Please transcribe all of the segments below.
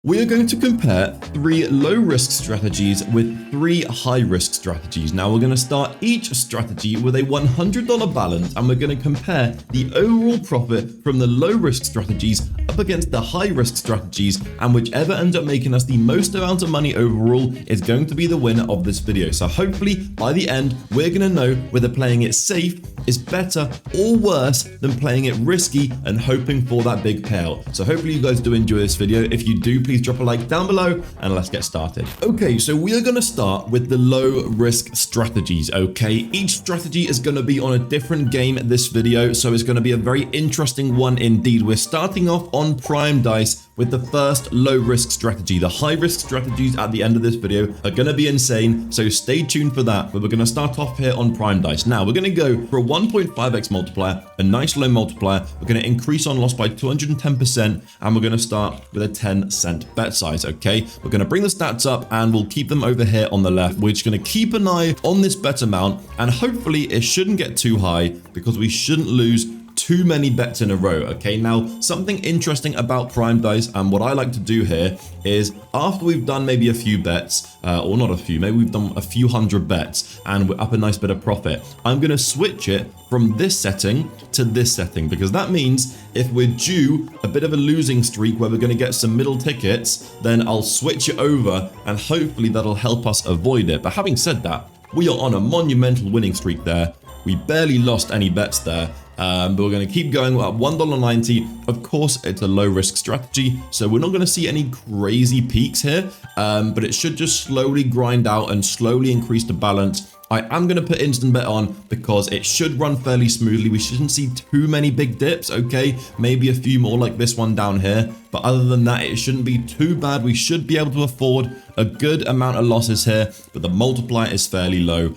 We are going to compare 3 low-risk strategies with 3 high-risk strategies. Now, we're going to start each strategy with a $100 balance, and we're going to compare the overall profit from the low-risk strategies up against the high-risk strategies, and whichever ends up making us the most amount of money overall is going to be the winner of this video. So hopefully, by the end, we're going to know whether playing it safe is better or worse than playing it risky and hoping for that big payout. So hopefully you guys do enjoy this video. If you do, please drop a like down below and let's get started. Okay, so we are going to start with the low risk strategies. Okay, each strategy is going to be on a different game this video, so it's going to be a very interesting one indeed. We're starting off on prime dice with the first low risk strategy. The high risk strategies at the end of this video are going to be insane, so stay tuned for that. But we're going to start off here on prime dice. Now we're going to go for a 1.5x multiplier, a nice low multiplier. We're going to increase on loss by 210%, and we're going to start with a 10-cent bet size. Okay, we're going to bring the stats up and we'll keep them over here on the left. We're just going to keep an eye on this bet amount, and hopefully it shouldn't get too high because we shouldn't lose too many bets in a row. Okay, now something interesting about prime dice and what I like to do here is after we've done maybe a few bets, or not a few, maybe we've done a few hundred bets and we're up a nice bit of profit, I'm going to switch it from this setting to this setting, because that means if we're due a bit of a losing streak where we're going to get some middle tickets, then I'll switch it over and hopefully that'll help us avoid it. But having said that, we are on a monumental winning streak there. We barely lost any bets there. But we're going to keep going at $1.90. Of course, it's a low risk strategy, so we're not going to see any crazy peaks here, but it should just slowly grind out and slowly increase the balance. I am going to put instant bet on because it should run fairly smoothly. We shouldn't see too many big dips, okay? Maybe a few more like this one down here. But other than that, it shouldn't be too bad. We should be able to afford a good amount of losses here, but the multiplier is fairly low,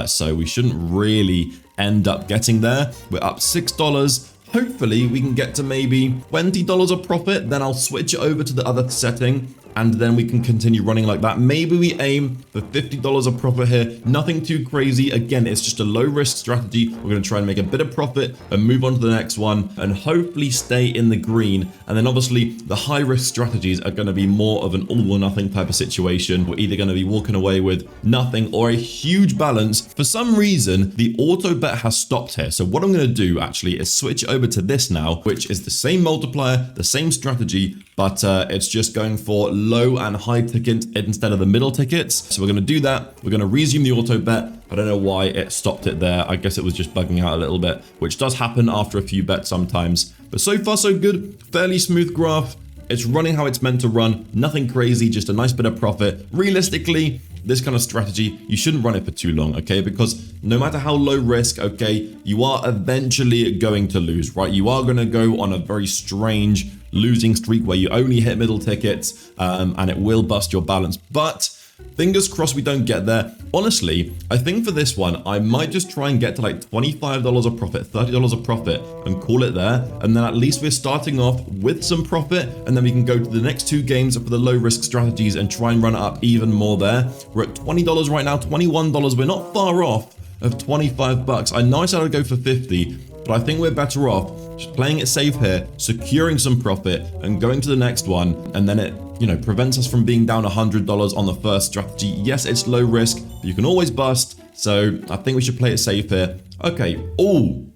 so we shouldn't really end up getting there. We're up $6. Hopefully we can get to maybe $20 of profit, then I'll switch it over to the other setting and then we can continue running like that. Maybe we aim for $50 of profit here. Nothing too crazy. Again, it's just a low risk strategy. We're going to try and make a bit of profit and move on to the next one and hopefully stay in the green. And then obviously the high risk strategies are going to be more of an all or nothing type of situation. We're either going to be walking away with nothing or a huge balance. For some reason, the auto bet has stopped here. So what I'm going to do actually is switch over to this now, which is the same multiplier, the same strategy, but it's just going for low and high tickets instead of the middle tickets. So we're going to do that. We're going to resume the auto bet. I don't know why it stopped it there. I guess it was just bugging out a little bit, which does happen after a few bets sometimes. But so far so good. Fairly smooth graph. It's running how it's meant to run. Nothing crazy, just a nice bit of profit. Realistically, this kind of strategy, you shouldn't run it for too long, okay? Because no matter how low risk, okay, you are eventually going to lose, right? You are going to go on a very strange losing streak where you only hit middle tickets, and it will bust your balance. But fingers crossed we don't get there. Honestly, I think for this one, I might just try and get to like $25 of profit, $30 of profit and call it there. And then at least we're starting off with some profit, and then we can go to the next 2 games for the low risk strategies and try and run it up even more there. We're at $20 right now, $21. We're not far off of 25 bucks. I know I said I'd go for 50, but I think we're better off just playing it safe here, securing some profit and going to the next one. And then it, prevents us from being down $100 on the first strategy. Yes, it's low risk, but you can always bust. So I think we should play it safe here. Okay. Oh,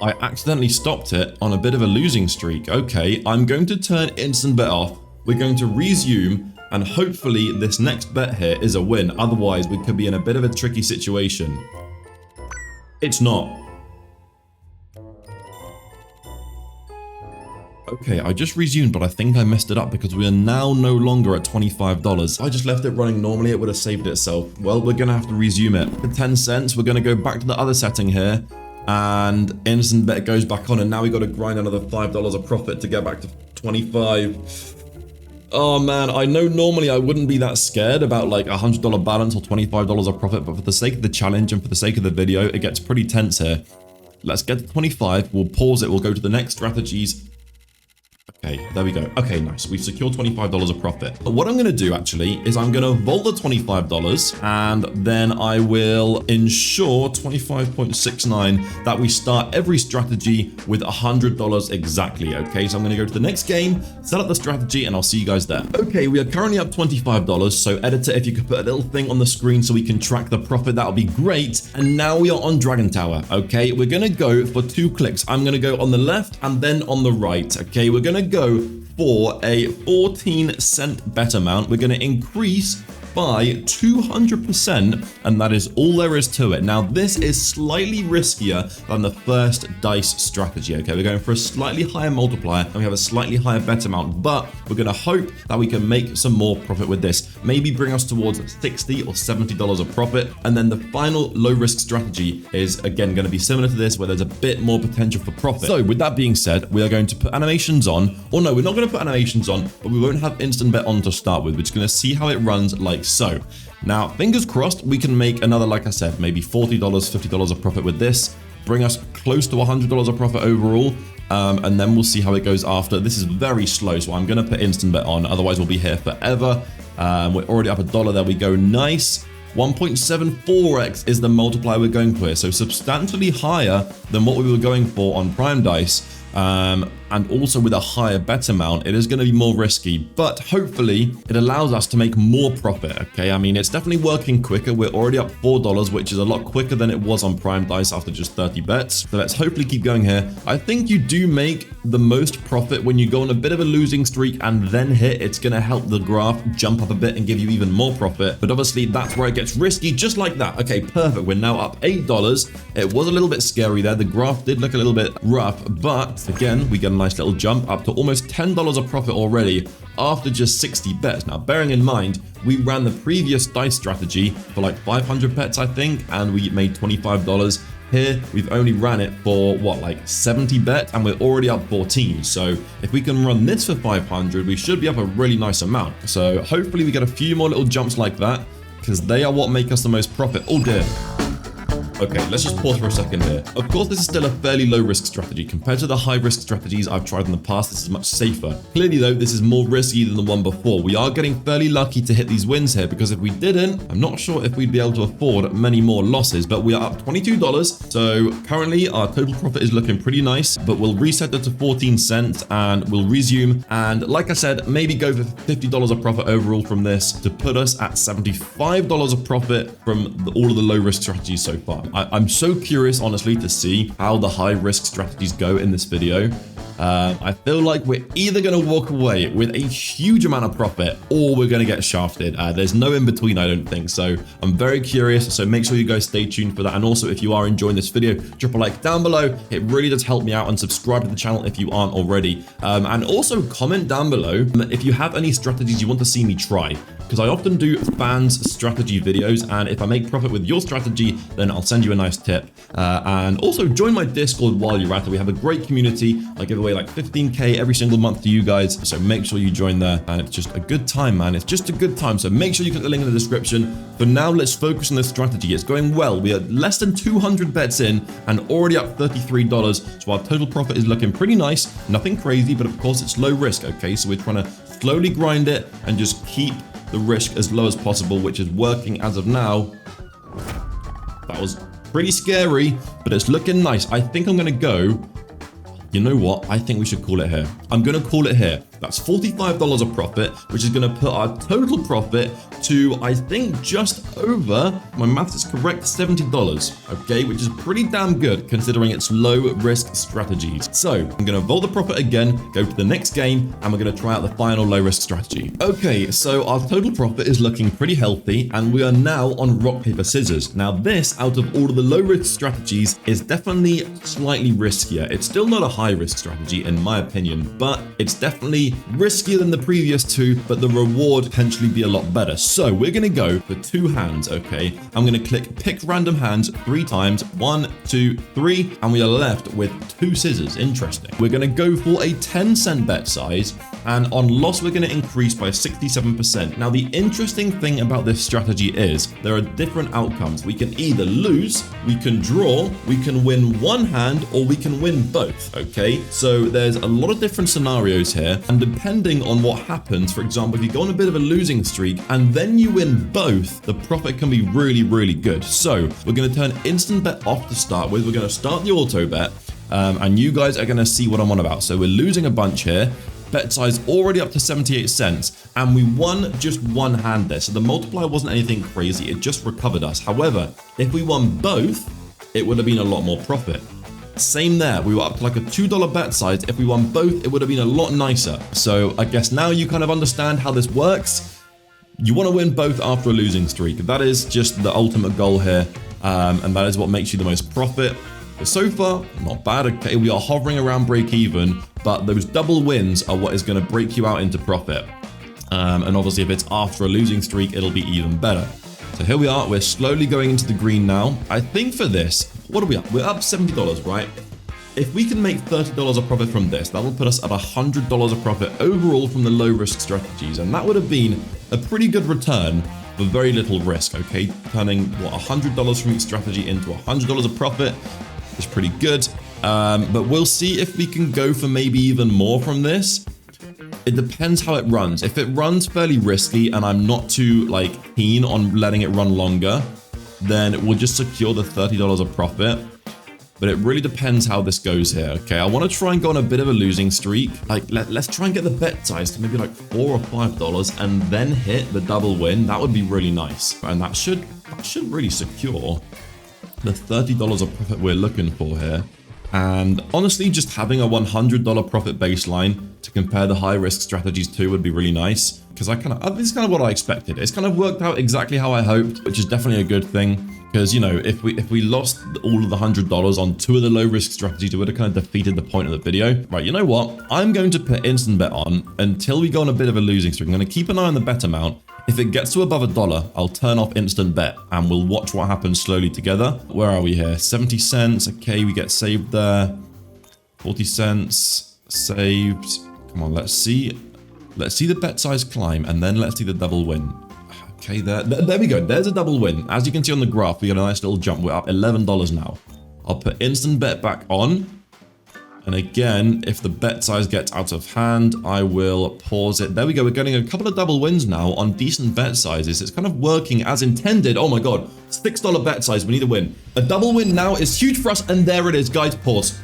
I accidentally stopped it on a bit of a losing streak. Okay, I'm going to turn instant bet off. We're going to resume, and hopefully this next bet here is a win. Otherwise, we could be in a bit of a tricky situation. It's not. Okay, I just resumed, but I think I messed it up because we are now no longer at $25. I just left it running normally, it would have saved itself. Well, we're going to have to resume it. For 10 cents, we're going to go back to the other setting here, and instant bet goes back on, and now we got to grind another $5 of profit to get back to 25. Oh man, I know normally I wouldn't be that scared about like a $100 balance or $25 of profit, but for the sake of the challenge and for the sake of the video, it gets pretty tense here. Let's get to 25, we'll pause it, we'll go to the next strategies. Okay, there we go. Okay, nice. We've secured $25 of profit. But what I'm going to do actually is I'm going to vault the $25 and then I will ensure 25.69 that we start every strategy with $100 exactly. Okay, so I'm going to go to the next game, set up the strategy, and I'll see you guys there. Okay, we are currently up $25. So editor, if you could put a little thing on the screen so we can track the profit, that would be great. And now we are on Dragon Tower. Okay, we're going to go for 2 clicks. I'm going to go on the left and then on the right. Okay, we're going to go for a 14-cent bet amount. We're going to increase by 200%, and that is all there is to it. Now, this is slightly riskier than the first dice strategy. Okay, we're going for a slightly higher multiplier and we have a slightly higher bet amount, but we're going to hope that we can make some more profit with this. Maybe bring us towards $60 or $70 of profit. And then the final low risk strategy is again going to be similar to this, where there's a bit more potential for profit. So with that being said, we are going to put animations on, or no, we're not going to put animations on, but we won't have instant bet on to start with. We're just going to see how it runs like so. Now, fingers crossed, we can make another, like I said, maybe $40, $50 of profit with this, bring us close to $100 of profit overall, and then we'll see how it goes after. This is very slow, so I'm going to put instant bet on, otherwise we'll be here forever. We're already up $1, there we go, nice. 1.74x is the multiplier we're going for here, so substantially higher than what we were going for on Prime Dice. And also with a higher bet amount, it is going to be more risky, but hopefully it allows us to make more profit. Okay, I mean, it's definitely working quicker. We're already up $4, which is a lot quicker than it was on Prime Dice after just 30 bets. So let's hopefully keep going here. I think you do make the most profit when you go on a bit of a losing streak and then hit. It's going to help the graph jump up a bit and give you even more profit. But obviously that's where it gets risky, just like that. Okay, perfect. We're now up $8. It was a little bit scary there. The graph did look a little bit rough, but again, we get a nice little jump up to almost $10 of profit already after just 60 bets. Now, bearing in mind, we ran the previous dice strategy for like 500 bets, I think, and we made $25. Here, we've only ran it for what, like 70 bets, and we're already up 14. So if we can run this for 500, we should be up a really nice amount. So hopefully we get a few more little jumps like that, because they are what make us the most profit. Oh dear. Okay, let's just pause for a second here. Of course, this is still a fairly low-risk strategy. Compared to the high-risk strategies I've tried in the past, this is much safer. Clearly, though, this is more risky than the one before. We are getting fairly lucky to hit these wins here, because if we didn't, I'm not sure if we'd be able to afford many more losses, but we are up $22. So currently, our total profit is looking pretty nice, but we'll reset it to 14 cents and we'll resume. And like I said, maybe go for $50 of profit overall from this to put us at $75 of profit from all of the low-risk strategies so far. I'm so curious, honestly, to see how the high-risk strategies go in this video. I feel like we're either going to walk away with a huge amount of profit or we're going to get shafted. There's no in between, I don't think. So I'm very curious. So make sure you guys stay tuned for that. And also, if you are enjoying this video, drop a like down below. It really does help me out, and subscribe to the channel if you aren't already. And also comment down below if you have any strategies you want to see me try, because I often do fans strategy videos, and if I make profit with your strategy, then I'll send you a nice tip. And also join my Discord while you're at it. We have a great community. I give away like 15k every single month to you guys, so make sure you join there, and it's just a good time, man. It's just a good time, so make sure you click the link in the description. For now, let's focus on this strategy. It's going well. We are less than 200 bets in and already up $33, so our total profit is looking pretty nice. Nothing crazy, but of course it's low risk. Okay, so we're trying to slowly grind it and just keep the risk as low as possible, which is working as of now. That was pretty scary, but it's looking nice. I think I'm gonna go, you know what? I think we should call it here. I'm gonna call it here. That's $45 of profit, which is gonna put our total profit to, I think, just over, my maths is correct, $70, okay? Which is pretty damn good considering it's low risk strategies. So I'm gonna vault the profit again, go to the next game, and we're gonna try out the final low risk strategy. Okay, so our total profit is looking pretty healthy, and we are now on rock, paper, scissors. Now this, out of all of the low risk strategies, is definitely slightly riskier. It's still not a high risk strategy in my opinion, but it's definitely be riskier than the previous two, but the reward potentially be a lot better. So we're going to go for 2 hands, okay? I'm going to click pick random hands 3 times. 1, 2, 3, and we are left with 2 scissors. Interesting. We're going to go for a 10-cent bet size, and on loss, we're going to increase by 67%. Now, the interesting thing about this strategy is there are different outcomes. We can either lose, we can draw, we can win 1 hand, or we can win both, okay? So there's a lot of different scenarios here, and depending on what happens, for example, if you go on a bit of a losing streak and then you win both, the profit can be really, really good. So we're going to turn instant bet off to start with. We're going to start the auto bet, and you guys are going to see what I'm on about. So we're losing a bunch here. Bet size already up to 78 cents, and we won just 1 hand there. So the multiplier wasn't anything crazy. It just recovered us. However, if we won both, it would have been a lot more profit. Same there. We were up to like a $2 bet size. If we won both, it would have been a lot nicer. So I guess now you kind of understand how this works. You want to win both after a losing streak. That is just the ultimate goal here, and that is what makes you the most profit. But so far, not bad. Okay, we are hovering around break even, but those double wins are what is going to break you out into profit. And obviously, if it's after a losing streak, it'll be even better. So here we are. We're slowly going into the green now. I think for this, what are we up? We're up $70, right? If we can make $30 of profit from this, that will put us at $100 of profit overall from the low risk strategies. And that would have been a pretty good return for very little risk, okay? Turning, what, $100 from each strategy into $100 of profit is pretty good. But we'll see if we can go for maybe even more from this. It depends how it runs. If it runs fairly risky and I'm not too like keen on letting it run longer, then we'll just secure the $30 of profit. But it really depends how this goes here, okay? I want to try and go on a bit of a losing streak. Like, let's try and get the bet size to maybe like $4 or $5 and then hit the double win. That would be really nice. And that should really secure the $30 of profit we're looking for here. And honestly, just having a $100 profit baseline to compare the high risk strategies to would be really nice. Because this is kind of what I expected. It's kind of worked out exactly how I hoped, which is definitely a good thing. Because, you know, if we lost all of the $100 on 2 of the low risk strategies, it would have kind of defeated the point of the video. Right, you know what? I'm going to put instant bet on until we go on a bit of a losing streak. I'm going to keep an eye on the bet amount. If it gets to above $1, I'll turn off instant bet and we'll watch what happens slowly together. Where are we here? 70 cents. Okay, we get saved there. 40 cents saved. Come on, let's see. Let's see the bet size climb and then let's see the double win. Okay, there we go. There's a double win. As you can see on the graph, we got a nice little jump. We're up $11 now. I'll put instant bet back on. And again, if the bet size gets out of hand, I will pause it. There we go. We're getting a couple of double wins now on decent bet sizes. It's kind of working as intended. Oh my God, $6 bet size. We need a win. A double win now is huge for us. And there it is, guys. Pause.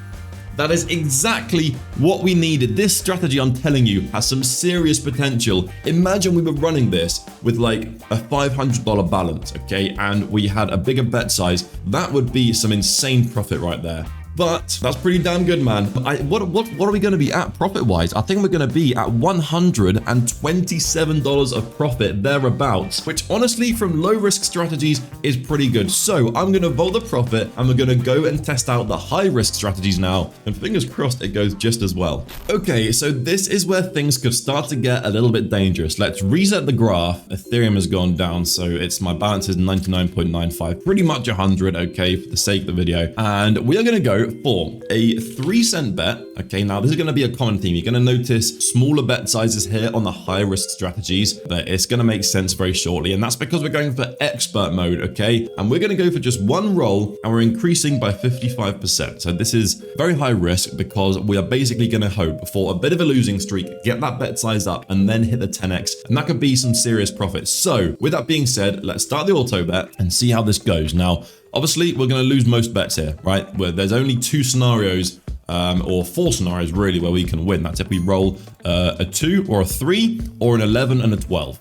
That is exactly what we needed. This strategy, I'm telling you, has some serious potential. Imagine we were running this with like a $500 balance, okay? And we had a bigger bet size. That would be some insane profit right there. But that's pretty damn good, man. What are we going to be at profit-wise? I think we're going to be at $127 of profit thereabouts, which honestly, from low-risk strategies, is pretty good. So I'm going to vote the profit, and we're going to go and test out the high-risk strategies now. And fingers crossed it goes just as well. Okay, so this is where things could start to get a little bit dangerous. Let's reset the graph. Ethereum has gone down, so my balance is 99.95, pretty much 100, okay, for the sake of the video. And we are going to go for a 3-cent bet. Okay, now this is going to be a common theme. You're going to notice smaller bet sizes here on the high risk strategies, but it's going to make sense very shortly. And that's because we're going for expert mode, okay? And we're going to go for just 1 roll and we're increasing by 55%. So this is very high risk because we are basically going to hope for a bit of a losing streak, get that bet size up and then hit the 10x. And that could be some serious profits. So with that being said, let's start the auto bet and see how this goes. Now, obviously, we're going to lose most bets here, right? Where there's only 2 scenarios, or 4 scenarios really, where we can win. That's if we roll a 2 or a 3 or an 11 and a 12,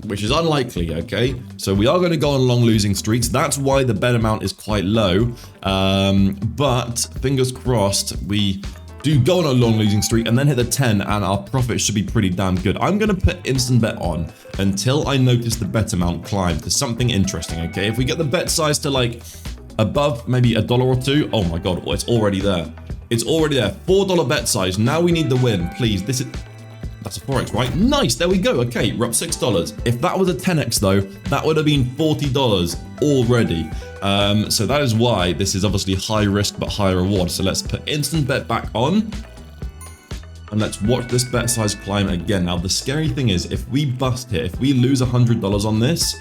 which is unlikely, okay? So we are going to go on long losing streaks. That's why the bet amount is quite low. But fingers crossed, we do go on a long losing streak and then hit the 10 and our profit should be pretty damn good. I'm going to put instant bet on until I notice the bet amount climb to something interesting, okay? If we get the bet size to like above maybe $1 or $2, oh my God, well, it's already there. It's already there. $4 bet size. Now we need the win. Please, that's a 4x, right? Nice, there we go. Okay, we're up $6. If that was a 10x though, that would have been $40 already. So that is why this is obviously high risk but high reward. So let's put instant bet back on. And let's watch this bet size climb again. Now, the scary thing is, if we bust here, if we lose $100 on this,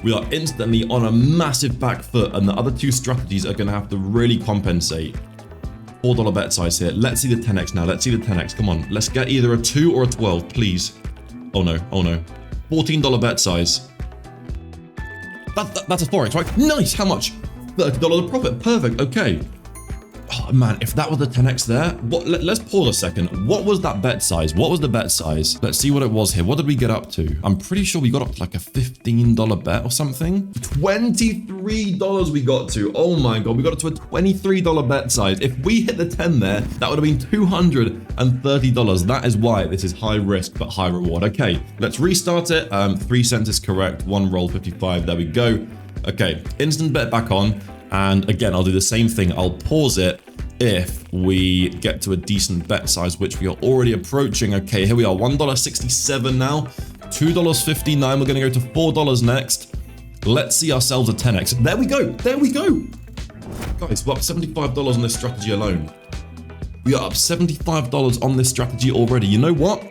we are instantly on a massive back foot, and the other two strategies are going to have to really compensate. $4 bet size here. Let's see the 10x now. Let's see the 10x. Come on. Let's get either a 2 or a 12, please. Oh no. Oh no. $14 bet size. That's a 4x, right? Nice. How much? $30 of profit. Perfect. Okay. Oh man, if that was the 10x there, let's pause a second. What was that bet size? What was the bet size? Let's see what it was here. What did we get up to? I'm pretty sure we got up to like a $15 bet or something. $23 we got to. Oh my God, we got up to a $23 bet size. If we hit the 10 there, that would have been $230. That is why this is high risk but high reward. Okay, let's restart it. 3 cents is correct. 1 roll 55. There we go. Okay, instant bet back on. And again, I'll do the same thing. I'll pause it if we get to a decent bet size, which we are already approaching. Okay, here we are, $1.67 now, $2.59. We're gonna go to $4 next. Let's see ourselves a 10x. There we go, there we go. Guys, we're up $75 on this strategy alone. We are up $75 on this strategy already. You know what?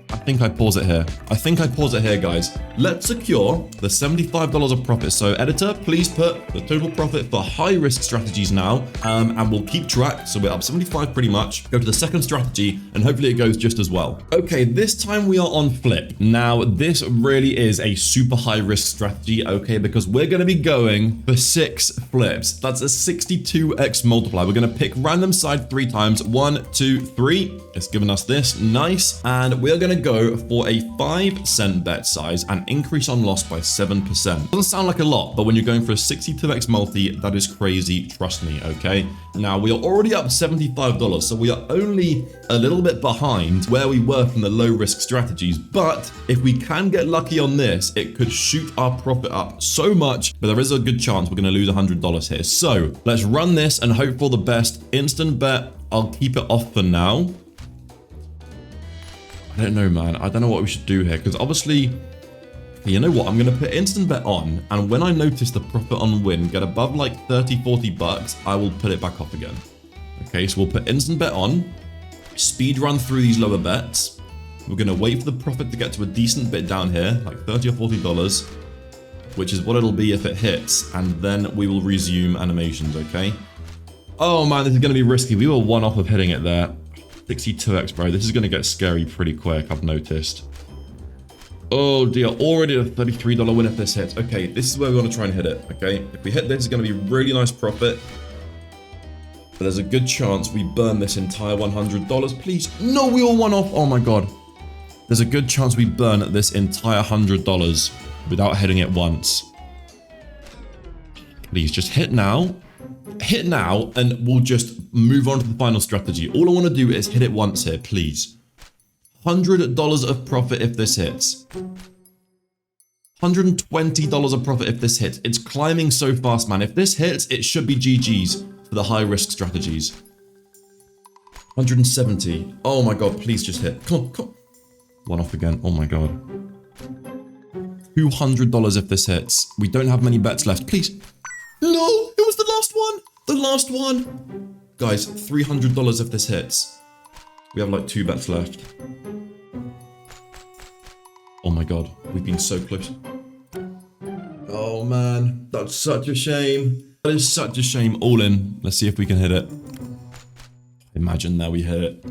I think I pause it here. I think I pause it here, guys. Let's secure the $75 of profit. So editor, please put the total profit for high risk strategies now, and we'll keep track. So we're up 75 pretty much. Go to the second strategy and hopefully it goes just as well. Okay, this time we are on flip. Now this really is a super high risk strategy, okay, because we're going to be going for 6 flips. That's a 62x multiplier. We're going to pick random side 3 times. 1, 2, 3. It's given us this. Nice. And we're going to go for a 5-cent bet size and increase on loss by 7%. Doesn't sound like a lot, but when you're going for a 62x multi, that is crazy, trust me, okay? Now, we are already up $75, so we are only a little bit behind where we were from the low-risk strategies, but if we can get lucky on this, it could shoot our profit up so much, but there is a good chance we're going to lose $100 here. So, let's run this and hope for the best. Instant bet, I'll keep it off for now. I don't know, man. I don't know what we should do here, because obviously, you know what? I'm going to put instant bet on, and when I notice the profit on win get above like 30, 40 bucks, I will put it back off again. Okay, so we'll put instant bet on, speed run through these lower bets. We're going to wait for the profit to get to a decent bit down here, like $30 or $40, which is what it'll be if it hits, and then we will resume animations, okay? Oh man, this is going to be risky. We were 1 off of hitting it there. 62x, bro. This is going to get scary pretty quick, I've noticed. Oh dear, already a $33 win if this hits. Okay, this is where we want to try and hit it, okay? If we hit this, it's going to be really nice profit. But there's a good chance we burn this entire $100. Please. No, we all 1 off. Oh my God. There's a good chance we burn this entire $100 without hitting it once. Please, just hit now. Hit now, and we'll just move on to the final strategy. All I want to do is hit it once here, please. $100 of profit if this hits. $120 of profit if this hits. It's climbing so fast, man. If this hits, it should be GG's for the high risk strategies. 170. Oh my God, please just hit. Come on, come on. 1 off again. Oh my God. $200 if this hits. We don't have many bets left. Please. No, it was the last one. The last one. Guys, $300 if this hits. We have like 2 bets left. Oh my God, we've been so close. Oh man, that's such a shame. That is such a shame. All in. Let's see if we can hit it. Imagine that we hit it.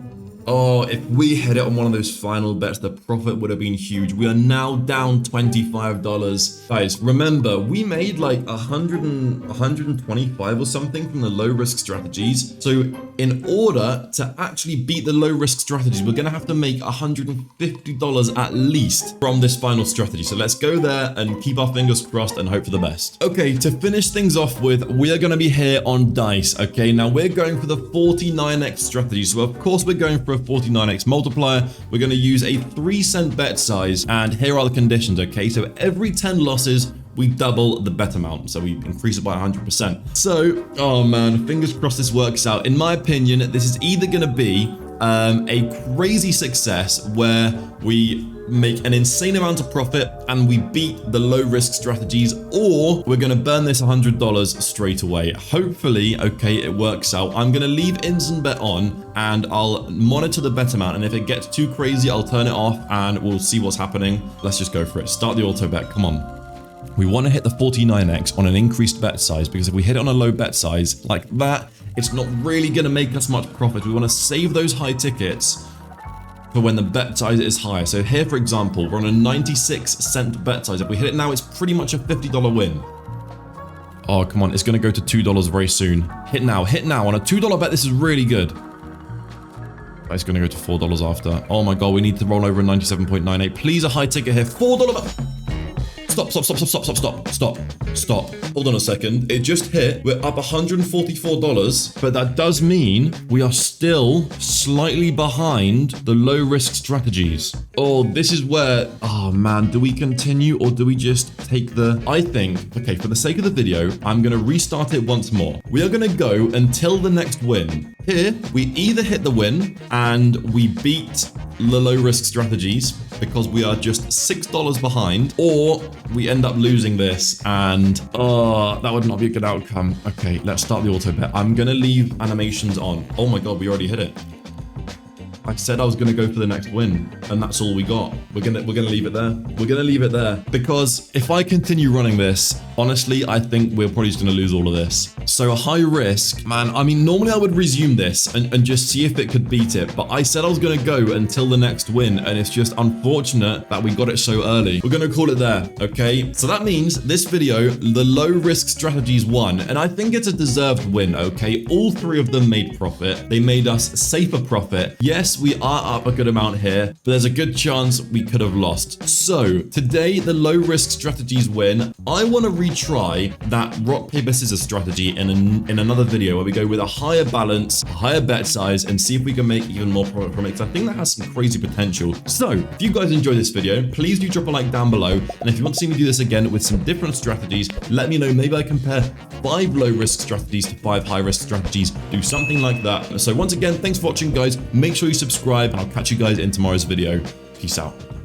Oh, if we hit it on one of those final bets, the profit would have been huge. We are now down $25. Guys, remember, we made like 125 or something from the low risk strategies. So in order to actually beat the low risk strategies, we're going to have to make $150 at least from this final strategy. So let's go there and keep our fingers crossed and hope for the best. Okay, to finish things off with, we are going to be here on dice. Okay, now we're going for the 49x strategy. So of course we're going for a 49x multiplier. We're going to use a 3-cent bet size, and here are the conditions. Okay, so every 10 losses we double the bet amount. So we increase it by 100%. So, oh man, fingers crossed this works out. In my opinion, this is either going to be a crazy success where we make an insane amount of profit and we beat the low risk strategies, or we're going to burn this $100 straight away. Hopefully, okay, it works out. I'm going to leave instant bet on and I'll monitor the bet amount, and if it gets too crazy, I'll turn it off and we'll see what's happening. Let's just go for it. Start the auto bet. Come on. We want to hit the 49x on an increased bet size, because if we hit it on a low bet size like that, it's not really going to make us much profit. We want to save those high tickets for when the bet size is higher. So here, for example, we're on a 96-cent bet size. If we hit it now, it's pretty much a $50 win. Oh, come on. It's going to go to $2 very soon. Hit now. Hit now. On a $2 bet, this is really good. It's going to go to $4 after. Oh my God, we need to roll over a 97.98. Please, a high ticket here. $4 bet. Stop. Hold on a second. It just hit. We're up $144, but that does mean we are still slightly behind the low risk strategies. Oh, this is where, oh man, do we continue or do we just take I think, okay, for the sake of the video, I'm going to restart it once more. We are going to go until the next win. Here, we either hit the win and we beat the low risk strategies because we are just $6 behind, or we end up losing this and that would not be a good outcome. Okay, let's start the auto bet. I'm gonna leave animations on. Oh my God, we already hit it. I said I was gonna go for the next win, and that's all we got. We're gonna leave it there. We're gonna leave it there, because if I continue running this, honestly, I think we're probably just gonna lose all of this. So a high risk, man. I mean, normally I would resume this and just see if it could beat it, but I said I was gonna go until the next win, and it's just unfortunate that we got it so early. We're gonna call it there, okay? So that means this video, the low risk strategies won, and I think it's a deserved win, okay? All three of them made profit. They made us safer profit. Yes, we are up a good amount here, but there's a good chance we could have lost. So today, the low risk strategies win. I want to retry that rock, paper, scissors strategy in another video where we go with a higher balance, a higher bet size, and see if we can make even more profit from it, because I think that has some crazy potential. So if you guys enjoyed this video, please do drop a like down below. And if you want to see me do this again with some different strategies, let me know. Maybe I compare 5 low risk strategies to 5 high risk strategies, do something like that. So once again, thanks for watching, guys. Make sure you subscribe, and I'll catch you guys in tomorrow's video. Peace out.